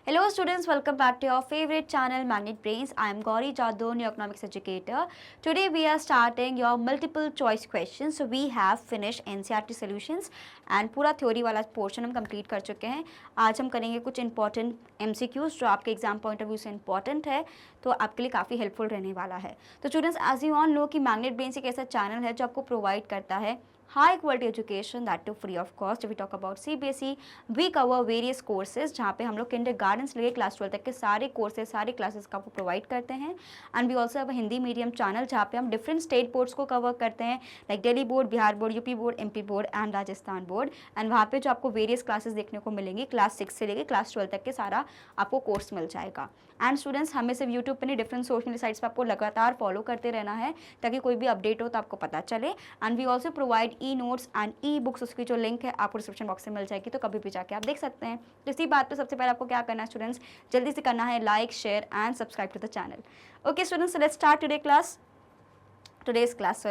Hello students, welcome back to your favorite channel Magnet Brains. I am Gauri Jadon, your economics educator. Today we are starting your multiple choice questions. So we have finished NCERT solutions and पूरा theory वाला portion हम complete कर चुके हैं. आज हम करेंगे कुछ इंपॉर्टेंट MCQs जो आपके एग्जाम पॉइंट ऑफ व्यू से इंपॉर्टेंट है, तो आपके लिए काफ़ी हेल्पफुल रहने वाला है. तो students, as you all know कि मैग्नेट ब्रेन्स एक ऐसा चैनल है जो आपको प्रोवाइड करता है high quality education that too free of cost. If we talk about CBSE, we cover various courses जहाँ पे हम लोग kindergarten से लेकर क्लास 12 तक के सारे कोर्सेज सारे क्लासेस का आपको प्रोवाइड करते हैं. And we also have a Hindi medium channel जहाँ पे हम डिफरेंट स्टेट बोर्ड्स को कवर करते हैं, like Delhi board, Bihar board, UP board, MP board and Rajasthan board. And वहाँ पे जो आपको वेरियस क्लासेस देखने को मिलेंगी, क्लास 6 से लेकर क्लास 12 तक के सारा आपको कोर्स मिल जाएगा. एंड स्टूडेंट्स, हमें सिर्फ यूट्यूब पर नहीं, डिफरेंट सोशल साइट्स पर आपको लगातार फॉलो करते रहना है ताकि कोई भी अपडेट हो तो आपको पता चले. And we also provide e-notes and e-books, उसकी जो लिंक है आपको डिस्क्रिप्शन बॉक्स में मिल जाएगी, तो कभी भी जाके आप देख सकते हैं. तो इसी बात पे सबसे पहले आपको क्या करना है स्टूडेंट्स, जल्दी से करना है like, share and subscribe to the channel. Okay students, let's start today's class.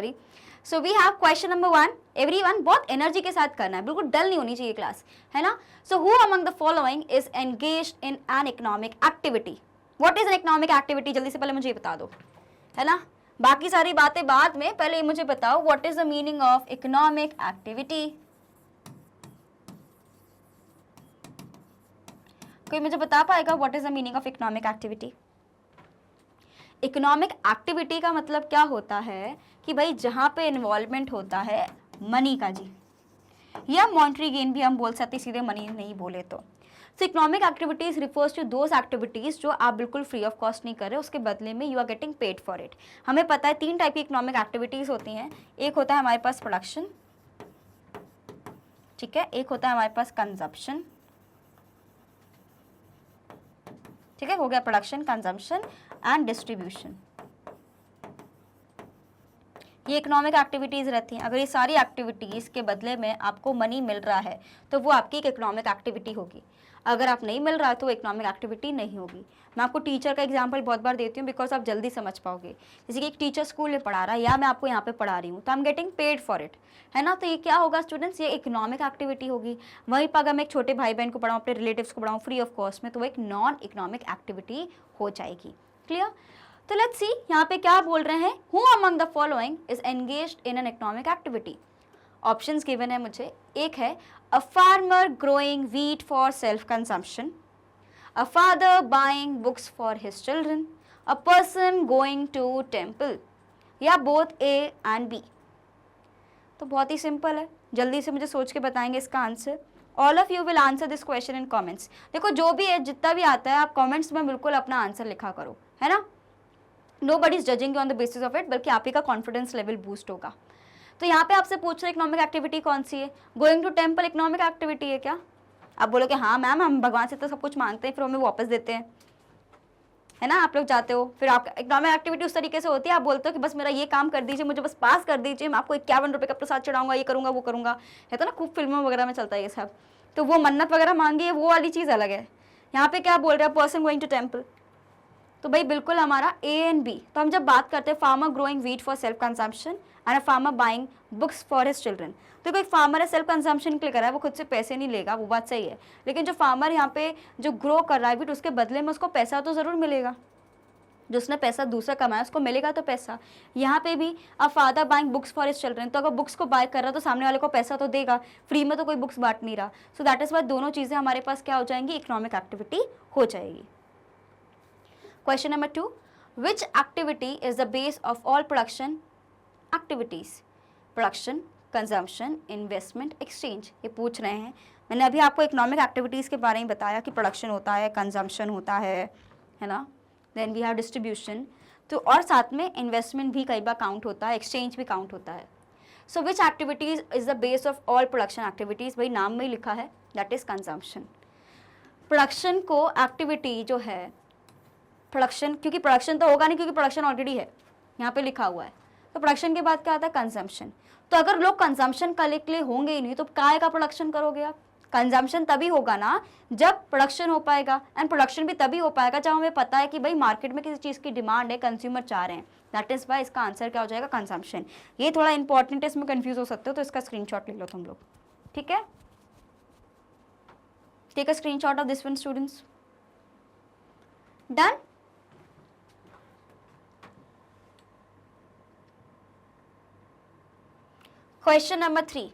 So we have question number 1. Everyone बहुत एनर्जी के साथ करना है, बिल्कुल डल नहीं होनी चाहिए क्लास, है ना. So who among the following is engaged in an economic activity. What is an economic activity, जल्दी से पहले मुझे ये बता दो, है ना. बाकी सारी बातें बाद में, पहले मुझे बताओ what is the meaning of economic activity. कोई मुझे बता पाएगा what is the meaning of economic activity. Economic activity का मतलब क्या होता है कि भाई जहां पे इन्वॉल्वमेंट होता है मनी का जी, या मॉनेटरी गेन भी हम बोल सकते, सीधे मनी नहीं बोले तो. So economic activities refers to those activities जो आप बिल्कुल फ्री ऑफ कॉस्ट नहीं कर रहे, उसके बदले में you are getting paid for it. हमें पता है 3 टाइप की इकोनॉमिक एक्टिविटीज होती हैं. एक होता है हमारे पास प्रोडक्शन, ठीक है, एक होता है हमारे पास कंजप्शन, ठीक है, हो गया प्रोडक्शन, कंजम्पशन एंड डिस्ट्रीब्यूशन. ये इकोनॉमिक एक्टिविटीज़ रहती हैं. अगर ये सारी एक्टिविटीज़ के बदले में आपको मनी मिल रहा है तो वो आपकी एक इकोनॉमिक एक्टिविटी होगी. अगर आप नहीं मिल रहा है तो वो इकोनॉमिक एक्टिविटी नहीं होगी. मैं आपको टीचर का एग्जांपल बहुत बार देती हूँ बिकॉज आप जल्दी समझ पाओगे. जैसे कि एक टीचर स्कूल में पढ़ा रहा है या मैं आपको यहाँ पे पढ़ा रही हूँ, तो I am getting paid for it, है ना. तो ये क्या होगा स्टूडेंट्स, ये इकोनॉमिक एक्टिविटी होगी. वहीं पर अगर मैं एक छोटे भाई बहन को पढ़ाऊँ, अपने रिलेटिव्स को पढ़ाऊँ फ्री ऑफ कॉस्ट में, तो वो एक नॉन इकोनॉमिक एक्टिविटी हो जाएगी. क्लियर. तो लेट्स सी यहाँ पे क्या बोल रहे हैं. Who among the following is engaged in an economic activity. Options given है मुझे. एक है a farmer growing wheat for self consumption, a father buying books for his children, a person going to temple, या both A and B. तो बहुत ही simple है, जल्दी से मुझे सोच के बताएंगे इसका answer. All of you will answer this question in comments. देखो जो भी है, जितना भी आता है, आप कॉमेंट्स में बिल्कुल अपना आंसर लिखा करो, है ना. Nobody is judging you on the basis of it, बल्कि आप ही का कॉन्फिडेंस लेवल बूस्ट होगा. तो यहाँ पे आपसे पूछ रहे इकोनॉमिक एक्टिविटी कौन सी है. Going to temple economic activity है क्या. आप बोलोगे हाँ मैम, हम भगवान से तो सब कुछ मांगते हैं फिर हमें वापस देते हैं, है ना. आप लोग जाते हो, फिर आप इकोनॉमिक एक्टिविटी उस तरीके से होती है, आप बोलते हो कि बस मेरा ये काम कर दीजिए, मुझे बस पास कर दीजिए, मैं आपको 51 रुपये का प्रसाद चढ़ाऊंगा, ये करूँगा वो करूँगा, है तो ना, खूब फिल्मों वगैरह में चलता है ये सब. तो वो मन्नत वगैरह मांगी है, वो वाली चीज़ अलग है. यहाँ पे क्या बोल रहे हैं, पर्सन गोइंग टू टेम्पल, तो भाई बिल्कुल हमारा ए एंड बी. तो हम जब बात करते हैं farmer growing wheat for self consumption and a farmer buying books for his children, तो कोई फार्मर है सेल्फ कंजम्पशन के लिए कर रहा है, वो खुद से पैसे नहीं लेगा, वो बात सही है. लेकिन जो फार्मर यहाँ पे जो ग्रो कर रहा है व्हीट, उसके बदले में उसको पैसा तो ज़रूर मिलेगा. जो उसने पैसा दूसरा कमाया उसको मिलेगा तो पैसा. यहाँ पे भी अ father buying books for his children, तो अगर बुक्स को बाय कर रहा है तो सामने वाले को पैसा तो देगा, फ्री में तो कोई बुक्स बांट नहीं रहा. सो दैट इज़ वाई दोनों चीज़ें हमारे पास क्या हो जाएंगी, इकोनॉमिक एक्टिविटी हो जाएगी. Question number 2. Which activity is the base of all production activities? Production, consumption, investment, exchange. ये पूछ रहे हैं. मैंने अभी आपको इकोनॉमिक एक्टिविटीज़ के बारे में बताया कि प्रोडक्शन होता है, कंजम्पशन होता है ना. देन वी हैव डिस्ट्रीब्यूशन, तो और साथ में इन्वेस्टमेंट भी कई बार काउंट होता है, एक्सचेंज भी काउंट होता है. So which activities is the base of all production activities. भाई नाम में ही लिखा है, दैट इज़ कंजम्पशन. प्रोडक्शन को एक्टिविटी जो है, प्रोडक्शन, क्योंकि प्रोडक्शन तो होगा नहीं क्योंकि प्रोडक्शन ऑलरेडी है, यहाँ पे लिखा हुआ है. तो प्रोडक्शन के बाद क्या आता है, कंजम्पशन. तो अगर लोग कंजम्पशन करने के लिए होंगे ही नहीं तो काय का प्रोडक्शन करोगे आप. कंजम्पशन तभी होगा ना जब प्रोडक्शन हो पाएगा, एंड प्रोडक्शन भी तभी हो पाएगा जब हमें पता है कि भाई मार्केट में किसी चीज़ की डिमांड है, कंज्यूमर चाह रहे हैं. दैट इज़ वाई इसका आंसर क्या हो जाएगा, कंजम्पशन. ये थोड़ा इंपॉर्टेंट है, इसमें कन्फ्यूज हो सकते हो, तो इसका स्क्रीनशॉट ले लो तुम लोग, ठीक है. Take a screenshot of this one students. Done. Question number 3.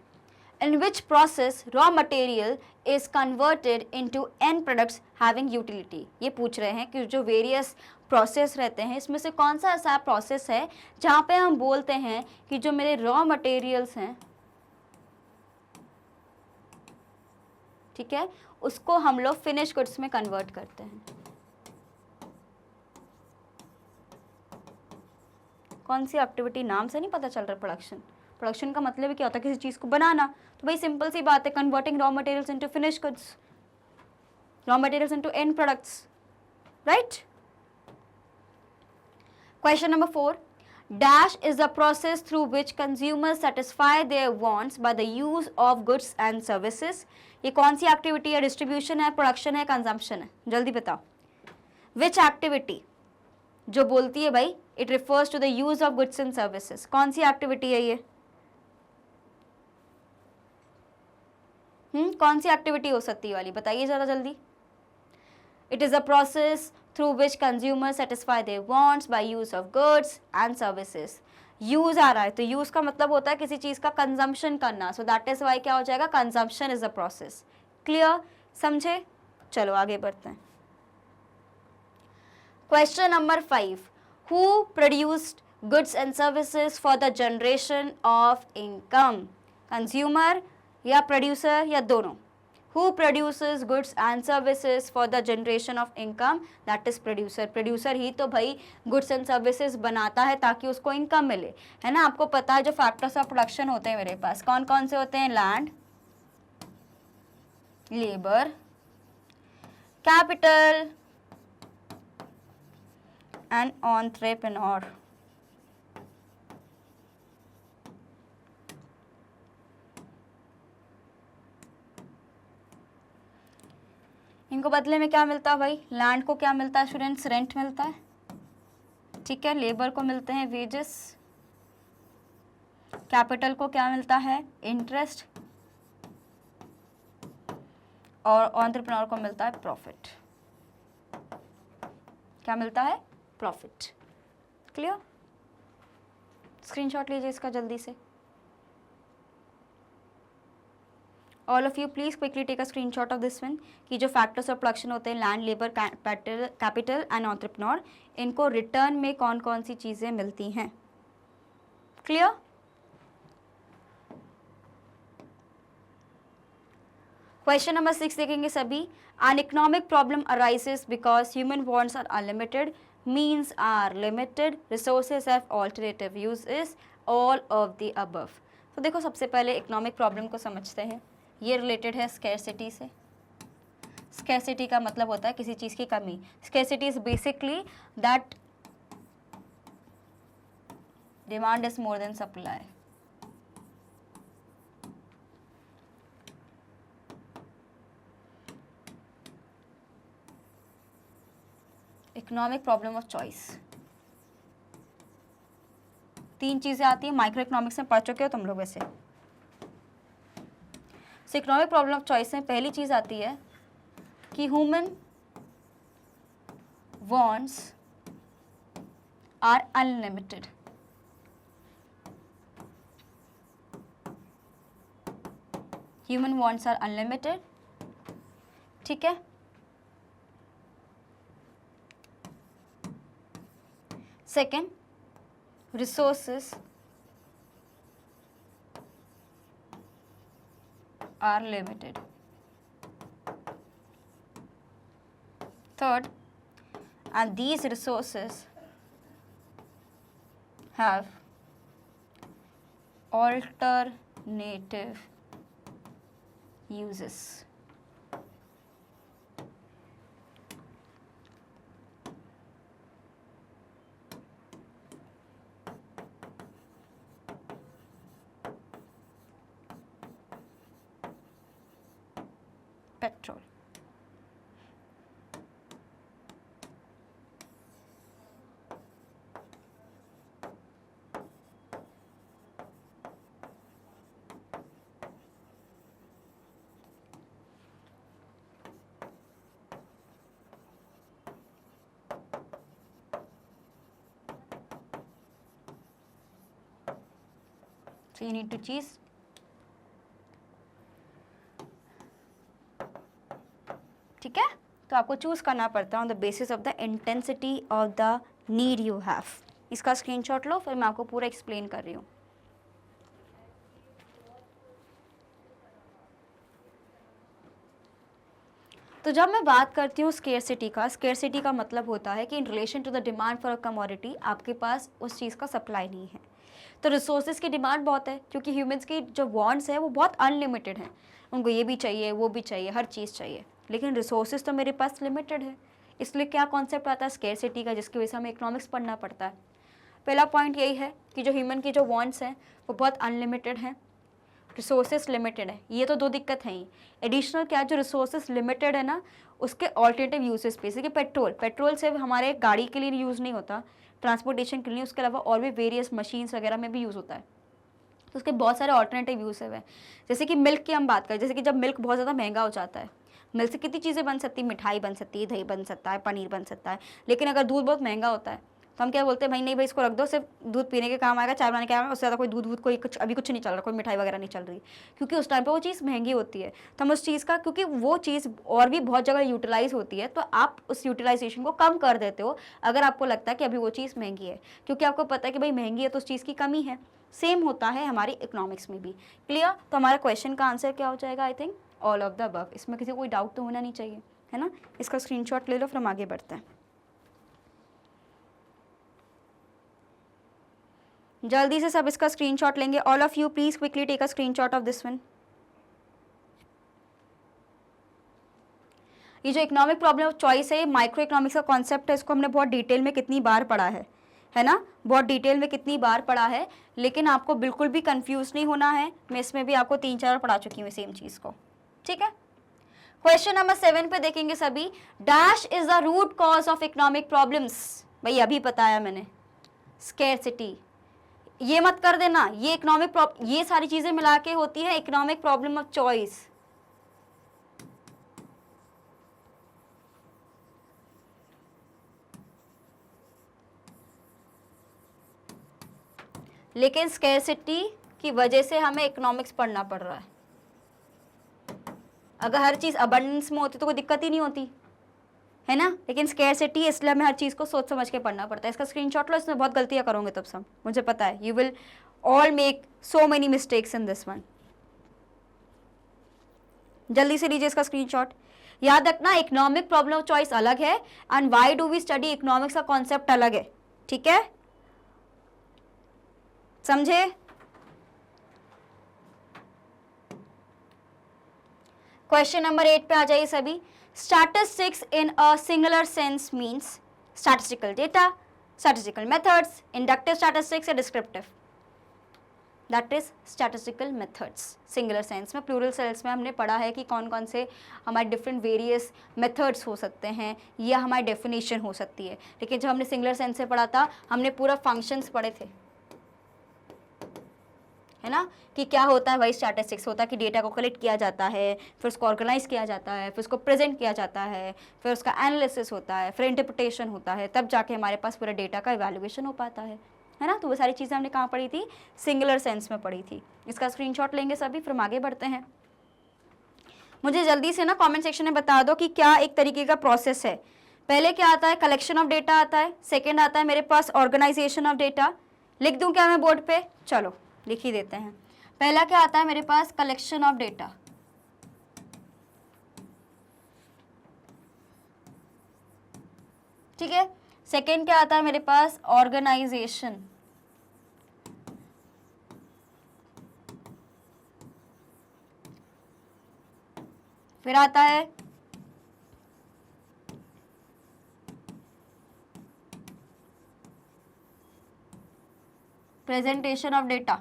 In which process raw material is converted into end products having utility? ये पूछ रहे हैं कि जो वेरियस प्रोसेस रहते हैं इसमें से कौन सा ऐसा प्रोसेस है जहाँ पे हम बोलते हैं कि जो मेरे रॉ मटेरियल्स हैं, ठीक है, उसको हम लोग फिनिश गुड्स में कन्वर्ट करते हैं। कौन सी एक्टिविटी, नाम से नहीं पता चल रहा। प्रोडक्शन का मतलब क्या होता है? किसी चीज़ को बनाना। तो भाई सिंपल सी बात है, converting raw materials into finish goods, raw materials into and products, right. Question number 4. Dash is the process through which consumers satisfy their wants by the use of goods and services. ये कौन सी activity है? Distribution है, production है, consumption है? जल्दी बताओ। Which activity जो बोलती है भाई it refers to the use of goods and services, कौन सी एक्टिविटी है ये? कौन सी एक्टिविटी हो सकती है वाली, बताइए जरा जल्दी। It is a process through which consumer satisfy their wants by use of goods and services. Use आ रहा है तो यूज का मतलब होता है किसी चीज का कंजम्पशन करना, सो दैट इज वाई क्या हो जाएगा? Consumption is a process. Clear, समझे? चलो आगे बढ़ते हैं। Question number 5. Who produced goods and services for the generation of income? Consumer या producer या दोनों? Who produces goods and services for the generation of income? That is producer. Producer ही तो भाई goods and services बनाता है ताकि उसको income मिले, है ना। आपको पता है जो factors of production होते हैं मेरे पास कौन कौन से होते हैं? land, labor, capital and entrepreneur। इनको बदले में क्या मिलता है भाई? लैंड को क्या मिलता है स्टूडेंट्स? रेंट मिलता है, ठीक है। लेबर को मिलते हैं वेजेस, कैपिटल को क्या मिलता है? इंटरेस्ट, और एंटरप्रेन्योर को मिलता है प्रॉफिट। क्या मिलता है? प्रॉफिट। क्लियर? स्क्रीनशॉट लीजिए इसका जल्दी से। All of you please quickly take a screenshot of this one कि जो फैक्टर्स ऑफ प्रोडक्शन होते हैं land, labour, capital and entrepreneur, इनको रिटर्न में कौन कौन सी चीजें मिलती हैं। क्लियर? क्वेश्चन नंबर 6 देखेंगे सभी। An economic problem arises because human wants are unlimited, means are limited, resources have alternative uses, all of the above। तो देखो सबसे पहले इकोनॉमिक प्रॉब्लम को समझते हैं। ये रिलेटेड है स्कैरसिटी से। स्कैरसिटी का मतलब होता है किसी चीज़ की कमी। Scarcity is basically that demand is more than supply. Economic problem of choice. 3 चीजें आती हैं, माइक्रो इकोनॉमिक्स में पढ़ चुके हो तुम लोग वैसे। इकोनॉमिक प्रॉब्लम ऑफ चॉइस में पहली चीज आती है कि human wants are unlimited. Human wants are unlimited, ठीक है। Second, resources are limited. Third, and these resources have alternative uses. Petrol, so you need to choose. ठीक है, तो आपको चूज करना पड़ता है on the basis of the intensity of the need you have. इसका स्क्रीनशॉट लो, फिर मैं आपको पूरा एक्सप्लेन कर रही हूँ। तो जब मैं बात करती हूँ स्केर्सिटी का मतलब होता है कि in relation to the demand for a commodity आपके पास उस चीज़ का सप्लाई नहीं है। तो रिसोर्सेज की डिमांड बहुत है, क्योंकि ह्यूमंस की जो वांट्स है वो बहुत अनलिमिटेड हैं। उनको ये भी चाहिए, वो भी चाहिए, हर चीज़ चाहिए, लेकिन रिसोर्सेज तो मेरे पास लिमिटेड है। इसलिए क्या कॉन्सेप्ट आता है स्केर्सिटी का, जिसकी वजह से हमें इकोनॉमिक्स पढ़ना पड़ता है। पहला पॉइंट यही है कि जो ह्यूमन की जो वांट्स हैं वो बहुत अनलिमिटेड हैं, रिसोर्सेज लिमिटेड है। ये तो दो दिक्कत है ही। एडिशनल क्या, जो रिसोर्सेज लिमिटेड है ना, उसके ऑल्टरनेटिव यूजेस पे, जैसे कि पेट्रोल से हमारे गाड़ी के लिए यूज़ नहीं होता, ट्रांसपोर्टेशन के लिए, उसके अलावा और भी वेरियस मशीन्स वगैरह में भी यूज़ होता है। तो उसके बहुत सारे ऑल्टरनेटिव यूज है। जैसे कि मिल्क की हम बात करें, जैसे कि जब मिल्क बहुत ज़्यादा महंगा हो जाता है, मिल्क से कितनी चीज़ें बन सकती है, मिठाई बन सकती है, दही बन सकता है, पनीर बन सकता है। लेकिन अगर दूध बहुत महंगा होता है तो हम क्या बोलते हैं, भाई नहीं भाई इसको रख दो, सिर्फ दूध पीने के काम आएगा, चाय बनाने के काम आएगा, उससे ज़्यादा कोई दूध कोई कुछ अभी कुछ नहीं चल रहा, कोई मिठाई वगैरह नहीं चल रही, क्योंकि उस टाइम पे वो चीज़ महंगी होती है। तो हम उस चीज़ का, क्योंकि वो चीज़ और भी बहुत जगह यूटिलाइज होती है, तो आप उस यूटिलाइजेशन को कम कर देते हो अगर आपको लगता है कि अभी वो चीज़ महंगी है, क्योंकि आपको पता है कि भाई महंगी है तो उस चीज़ की कमी है। सेम होता है हमारी इकोनॉमिक्स में भी। क्लियर? तो हमारा क्वेश्चन का आंसर क्या हो जाएगा? I think all of the above. इसमें किसी को कोई डाउट तो होना नहीं चाहिए, है ना। इसका स्क्रीनशॉट ले लो, फिर हम आगे बढ़ते हैं। जल्दी से सब इसका स्क्रीनशॉट लेंगे। All of you please quickly take a screenshot of this one. ये जो इकोनॉमिक प्रॉब्लम ऑफ चॉइस है, माइक्रो इकोनॉमिक्स का कॉन्सेप्ट है, इसको हमने बहुत डिटेल में कितनी बार पढ़ा है ना, बहुत डिटेल में कितनी बार पढ़ा है, लेकिन आपको बिल्कुल भी कंफ्यूज नहीं होना है। मैं इसमें भी आपको 3-4 बार पढ़ा चुकी हूँ सेम चीज़ को, ठीक है। क्वेश्चन नंबर 7 पे देखेंगे सभी। Dash is the root cause of economic problems. भाई अभी बताया मैंने, स्केर्सिटी। ये मत कर देना, ये ये सारी चीजें मिला के होती है इकोनॉमिक प्रॉब्लम ऑफ चॉइस। लेकिन स्केर्सिटी की वजह से हमें इकोनॉमिक्स पढ़ना पड़ रहा है। अगर हर चीज अबंडेंस में होती तो कोई दिक्कत ही नहीं होती, है ना। लेकिन स्केर्सिटी, इसलिए हमें हर चीज को सोच समझ के पढ़ना पड़ता है। इसका स्क्रीनशॉट लो, इसमें बहुत गलतियां करोगे तब सब, मुझे पता है। You will all make so many mistakes in this one. जल्दी से लीजिए इसका स्क्रीनशॉट। याद रखना, इकोनॉमिक प्रॉब्लम ऑफ चॉइस अलग है and why do we study economics का कॉन्सेप्ट अलग है, ठीक है, समझे। क्वेश्चन नंबर 8 पे आ जाइए सभी। Statistics in a singular sense means statistical data, statistical methods, inductive statistics या descriptive. That is statistical methods. Singular sense में, प्लूरल सेंस में हमने पढ़ा है कि कौन कौन से हमारे डिफरेंट वेरियस मेथड्स हो सकते हैं या हमारी डेफिनेशन हो सकती है। लेकिन जब हमने सिंगुलर सेंस से पढ़ा था, हमने पूरा फंक्शंस पढ़े थे, है ना, कि क्या होता है। वही स्टैटिस्टिक्स होता है कि डेटा को कलेक्ट किया जाता है, फिर उसको ऑर्गेनाइज किया जाता है, फिर उसको प्रेजेंट किया जाता है, फिर उसका एनालिसिस होता है, फिर इंटरप्रिटेशन होता है, तब जाके हमारे पास पूरा डेटा का इवैल्यूएशन हो पाता है ना। तो वो सारी चीज़ें हमने कहाँ पढ़ी थी? सिंगुलर सेंस में पढ़ी थी। इसका स्क्रीनशॉट लेंगे सभी, फिर हम आगे बढ़ते हैं। मुझे जल्दी से ना कमेंट सेक्शन में बता दो कि क्या एक तरीके का प्रोसेस है। पहले क्या आता है? कलेक्शन ऑफ डेटा आता है। सेकेंड आता है मेरे पास ऑर्गेनाइजेशन ऑफ डेटा। लिख दूँ क्या मैं बोर्ड पे? चलो लिख ही देते हैं। पहला क्या आता है मेरे पास? Collection of data. ठीक है। सेकेंड क्या आता है मेरे पास? ऑर्गेनाइजेशन। फिर आता है प्रेजेंटेशन ऑफ डेटा।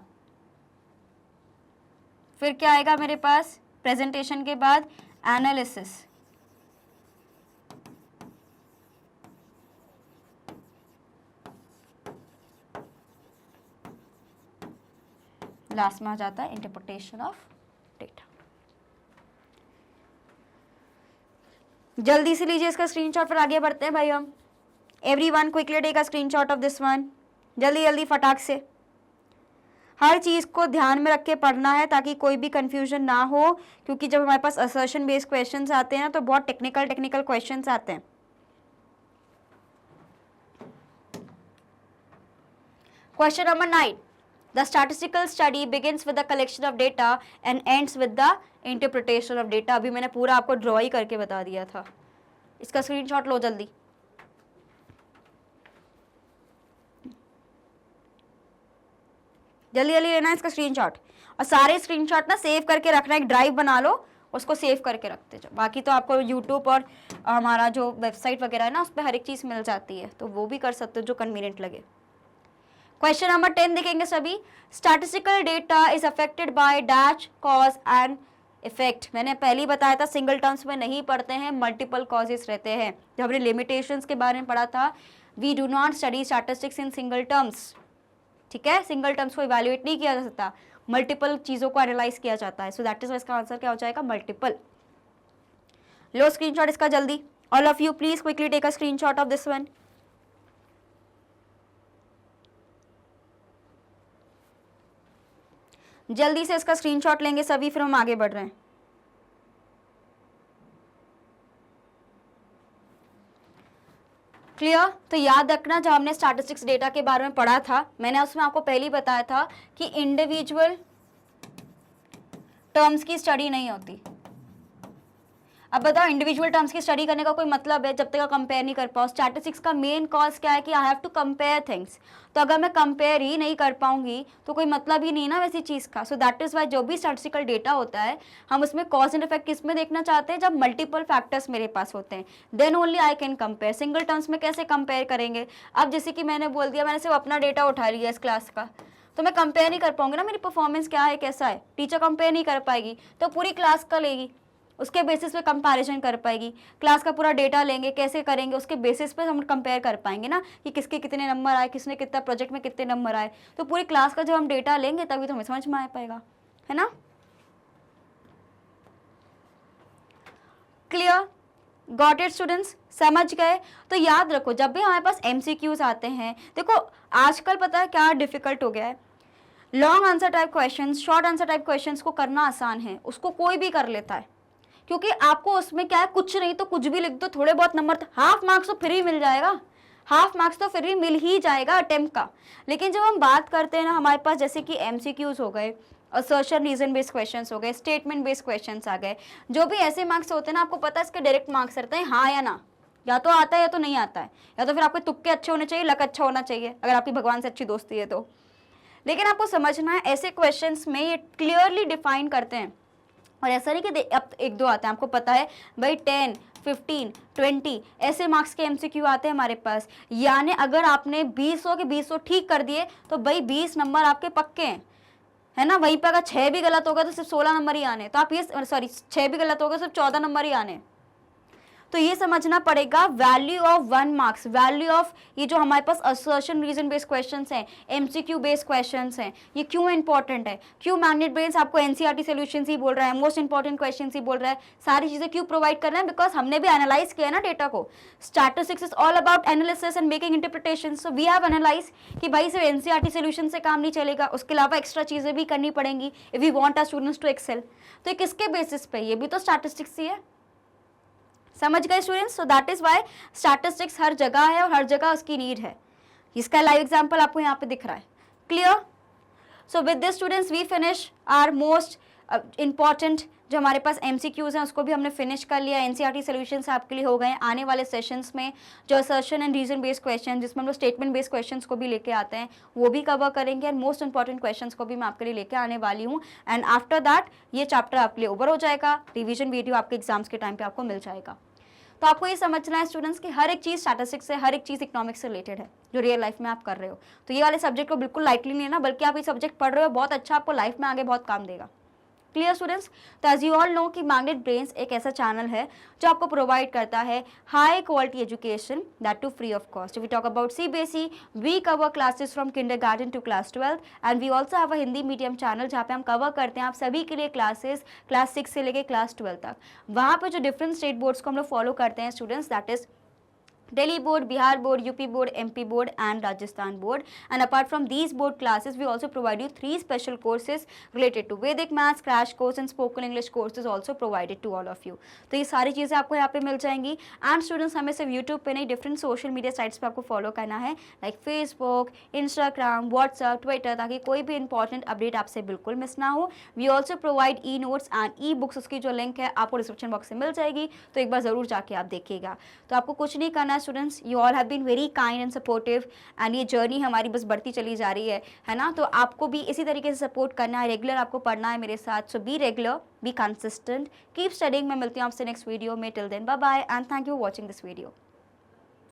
फिर क्या आएगा मेरे पास? प्रेजेंटेशन के बाद एनालिसिस। लास्ट में आ जाता है इंटरप्रिटेशन ऑफ डेटा। जल्दी से लीजिए इसका स्क्रीनशॉट, पर आगे बढ़ते हैं भाई हम। Everyone quickly take a screenshot of this one, जल्दी जल्दी फटाक से। हर चीज़ को ध्यान में रख के पढ़ना है ताकि कोई भी कंफ्यूजन ना हो, क्योंकि जब हमारे पास असर्शन बेस्ड क्वेश्चंस आते हैं तो बहुत टेक्निकल क्वेश्चंस आते हैं। Question number 9, the statistical study begins with the collection of data and ends with the interpretation of data. अभी मैंने पूरा आपको ड्रॉ ही करके बता दिया था, इसका स्क्रीनशॉट लो जल्दी। जल्दी जल्दी लेना है इसका स्क्रीनशॉट, और सारे स्क्रीनशॉट ना सेव करके रखना, एक ड्राइव बना लो, उसको सेव करके रखते जाओ। बाकी तो आपको यूट्यूब और हमारा जो वेबसाइट वगैरह है ना उस पर हर एक चीज़ मिल जाती है, तो वो भी कर सकते हो जो कन्वीनियंट लगे। क्वेश्चन नंबर 10 देखेंगे सभी। Statistical data is affected by dash cause and effect. मैंने पहले ही बताया था सिंगल टर्म्स में नहीं पढ़ते हैं, मल्टीपल कॉजेस रहते हैं। जब हमने लिमिटेशंस के बारे में पढ़ा था, we do not study statistics in single terms, ठीक है। सिंगल टर्म्स को इवैल्यूएट नहीं किया जा सकता, मल्टीपल चीज़ों को एनालाइज किया जाता है। सो दैट इज इसका आंसर क्या हो जाएगा, मल्टीपल। लो स्क्रीनशॉट इसका जल्दी, all of you please quickly take a screenshot of this one. जल्दी से इसका स्क्रीनशॉट लेंगे सभी, फिर हम आगे बढ़ रहे हैं। क्लियर? तो याद रखना, जब हमने स्टैटिस्टिक्स डेटा के बारे में पढ़ा था, मैंने उसमें आपको पहले ही बताया था कि इंडिविजुअल टर्म्स की स्टडी नहीं होती। अब बताओ, इंडिविजुअल टर्म्स की स्टडी करने का कोई मतलब है जब तक आप कंपेयर नहीं कर पाओ। स्टैटिस्टिक्स का मेन कॉज क्या है कि I have to compare things. तो अगर मैं कंपेयर ही नहीं कर पाऊंगी तो कोई मतलब ही नहीं ना वैसी चीज़ का। सो दैट इज वाई जो भी स्टैटिस्टिकल डेटा होता है, हम उसमें कॉज एंड इफेक्ट किस में देखना चाहते हैं, जब मल्टीपल फैक्टर्स मेरे पास होते हैं, then only I can compare. Single terms में कैसे कंपेयर करेंगे? अब जैसे कि मैंने बोल दिया, मैंने सिर्फ अपना डेटा उठा लिया इस क्लास का, तो मैं कंपेयर नहीं कर पाऊंगी ना, मेरी परफॉर्मेंस क्या है कैसा है। टीचर कंपेयर नहीं कर पाएगी तो पूरी क्लास का लेगी, उसके बेसिस पे कंपैरिजन कर पाएगी। क्लास का पूरा डेटा लेंगे, कैसे करेंगे, उसके बेसिस पे हम कंपेयर कर पाएंगे ना कि किसके कितने नंबर आए, किसने कितना प्रोजेक्ट में कितने नंबर आए। तो पूरी क्लास का जब हम डेटा लेंगे तभी तो हमें समझ में आ पाएगा, है ना। क्लियर? Got it students? समझ गए? तो याद रखो, जब भी हमारे पास MCQs आते हैं, देखो आजकल पता है क्या डिफिकल्ट हो गया है, long answer type questions, short answer type questions को करना आसान है, उसको कोई भी कर लेता है, क्योंकि आपको उसमें क्या है, कुछ नहीं तो कुछ भी लिख दो, थोड़े बहुत नंबर, हाफ मार्क्स तो फिर ही मिल जाएगा, हाफ मार्क्स तो फिर भी मिल ही जाएगा अटेम्प्ट का। लेकिन जब हम बात करते हैं ना, हमारे पास जैसे कि MCQs हो गए, असर्शन रीजन बेस्ड क्वेश्चंस हो गए, स्टेटमेंट बेस्ड क्वेश्चंस आ गए, जो भी ऐसे मार्क्स होते हैं ना, आपको पता है इसके डायरेक्ट मार्क्स रहते हैं हाँ या ना, या तो आता है या तो नहीं आता है, या तो फिर आपके तुक्के अच्छे होने चाहिए, लक अच्छा होना चाहिए, अगर आपकी भगवान से अच्छी दोस्ती है तो। लेकिन आपको समझना है, ऐसे क्वेश्चंस में ये क्लियरली डिफाइन करते हैं, और ऐसा नहीं कि अब एक दो आते हैं, आपको पता है भाई 10, 15, 20 ऐसे मार्क्स के MCQ आते हैं हमारे पास। यानी अगर आपने 20 के 20 ठीक कर दिए तो भाई 20 नंबर आपके पक्के हैं, है ना। वहीं पे अगर 6 भी गलत होगा तो सिर्फ 16 नंबर ही आने, तो आप ये 6 भी गलत होगा सिर्फ 14 नंबर ही आने। तो ये समझना पड़ेगा, value of 1 marks, value of ये जो हमारे पास असर्शन रीजन बेस्ड क्वेश्चंस हैं, MCQ बेस्ड क्वेश्चंस हैं, ये क्यों इंपॉर्टेंट है, क्यों मैग्नेट ब्रेन्स आपको NCERT सॉल्यूशंस ही बोल रहा है, मोस्ट इंपॉर्टेंट क्वेश्चंस ही बोल रहा है, सारी चीजें क्यों प्रोवाइड कर रहे हैं, बिकॉज हमने भी एनालाइज किया ना डेटा को। Statistics is all about analysis and making interpretation. So we have analyse कि भाई सिर्फ NCERT सॉल्यूशन से काम नहीं चलेगा, उसके अलावा एक्स्ट्रा चीजें भी करनी पड़ेंगी if we want our students to excel. तो ये किसके बेसिस पे, ये भी तो स्टैटिस्टिक्स ही है। समझ गए students? So that is why statistics हर जगह है और हर जगह उसकी नीड है। इसका लाइव एग्जांपल आपको यहाँ पे दिख रहा है। Clear? So with this students we finish our most important जो हमारे पास MCQs हैं, उसको भी हमने फिनिश कर लिया। NCERT सॉल्यूशंस आपके लिए हो गए। आने वाले सेशंस में जो assertion and reason based question, जिसमें हम लोग स्टेटमेंट बेस्ड क्वेश्चंस को भी लेके आते हैं, वो भी कवर करेंगे, एंड मोस्ट इंपॉर्टेंट क्वेश्चंस को भी मैं आपके लिए लेके आने वाली हूँ। एंड आफ्टर दैट ये चैप्टर आपके लिए ओवर हो जाएगा, रिविजन वीडियो आपके एग्जाम्स के टाइम पे आपको मिल जाएगा। तो आपको ये समझना है स्टूडेंट्स कि हर एक चीज़ स्टैटिस्टिक्स से, हर एक चीज़ इकोनॉमिक्स से रिलेटेड है जो रियल लाइफ में आप कर रहे हो। तो ये वाले सब्जेक्ट को बिल्कुल लाइटली नहीं लेना, बल्कि आप ये सब्जेक्ट पढ़ रहे हो, बहुत अच्छा, आपको लाइफ में आगे बहुत काम देगा। Clear students? तो एज यू ऑल नो कि मैग्नेट ब्रेन्स एक ऐसा चैनल है जो आपको प्रोवाइड करता है high quality education, that too free of cost. We talk about CBSE, we cover classes from kindergarten to class 12, and we also have a Hindi medium channel जहाँ पे हम कवर करते हैं आप सभी के लिए क्लासेस क्लास 6 से लेके क्लास 12 तक। वहाँ पे जो डिफरेंट स्टेट बोर्ड्स को हम लोग फॉलो करते हैं students, that is Delhi board, Bihar board, UP board, MP board and Rajasthan board. And apart from these board classes, we also provide you 3 special courses related to Vedic maths, crash course and spoken English courses also provided to all of you. तो ये सारी चीज़ें आपको यहाँ पे मिल जाएंगी. And students, हमें सिर्फ यूट्यूब पे नहीं, डिफरेंट सोशल मीडिया साइट्स पे आपको फॉलो करना है, like Facebook, Instagram, WhatsApp, Twitter, ताकि कोई भी इंपॉर्टेंट अपडेट आपसे बिल्कुल मिस ना हो. We also provide e notes and e books, उसकी जो लिंक है आपको डिस्क्रिप्शन बॉक्स में मिल जाएगी, तो एक बार ज़रूर जाके आप देखिएगा. तो आपको कुछ नहीं करना है students, you all have been very kind and supportive and ये जर्नी हमारी बस बढ़ती चली जा रही है ना. तो आपको भी इसी तरीके से सपोर्ट करना है, रेगुलर आपको पढ़ना है मेरे साथ. So be regular, be consistent, keep studying. मैं मिलती हूँ आपसे नेक्स्ट वीडियो में. Till then bye bye and thank you for watching this video.